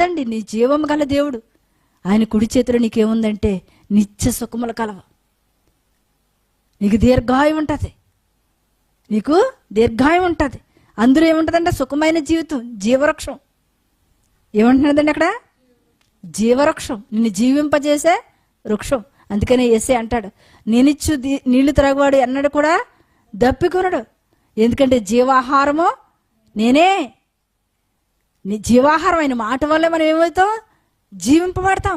తండ్రి, నీ జీవం గల దేవుడు. ఆయన కుడి చేతిలో నీకేముందంటే నిత్య సుఖముల కలవ. నీకు దీర్ఘాయువు ఉంటుంది, నీకు దీర్ఘాయువు ఉంటుంది. అందులో ఏముంటుందంటే సుఖమైన జీవితం, జీవవృక్షం. ఏమంటున్నదండి అక్కడ? జీవవృక్షం, నిన్ను జీవింపజేసే వృక్షం. అందుకనే యేసే అంటాడు, నేనిచ్చు నీళ్లు త్రాగువాడు ఎన్నడూ కూడా దప్పికొనడు, ఎందుకంటే జీవాహారము నేనే. నీ జీవాహారం ఆయన మాట వల్ల మనం ఏమవుతాం? జీవింపబడతాం.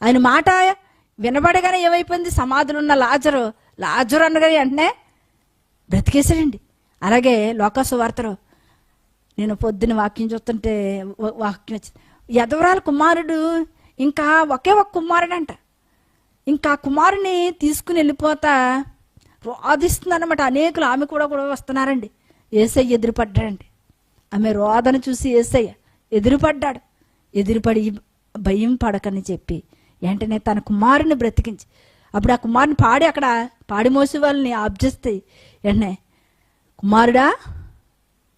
ఆయన మాట వినబడగానే ఏమైపోయింది? సమాధిలో ఉన్న లాజరు అనగానే వెంటనే బ్రతికేశాడండి. అలాగే లోకాసు వార్తలో నేను పొద్దున్న వాక్యం చూస్తుంటే వాక్యం వచ్చింది, యదవరాల కుమారుడు ఇంకా ఒకే ఒక కుమారుడు అంట. ఇంకా కుమారుని తీసుకుని వెళ్ళిపోతా రోధిస్తుందన్నమాట. అనేకులు ఆమె కూడా వస్తున్నారండి. యేసయ్య ఎదురుపడ్డాడండి. ఆమె రోదన చూసి యేసయ్య ఎదురుపడి భయం పడకని చెప్పి వెంటనే తన కుమారుని బ్రతికించి, అప్పుడు ఆ కుమారుని అక్కడ పాడి మోసే వాళ్ళని ఆబ్జేస్తాయి. వెంటనే కుమారుడా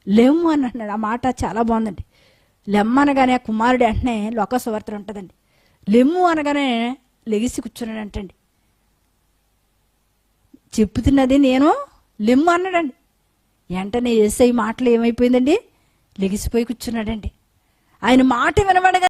లేము అని అంటున్నాడు. ఆ మాట చాలా బాగుందండి. లెమ్మనగానే ఆ కుమారుడు వెంటనే లోకసువార్తలు ఉంటుందండి, లెమ్ము అనగానే లెగిసి కూర్చున్నాడు అంటండి. చెప్పుతున్నది నేను, లెమ్ము అన్నాడండి. వెంటనే యేసయ్య మాటలు ఏమైపోయిందండి? లెగిసిపోయి కూర్చున్నాడండి. ఆయన మాట వినబడగా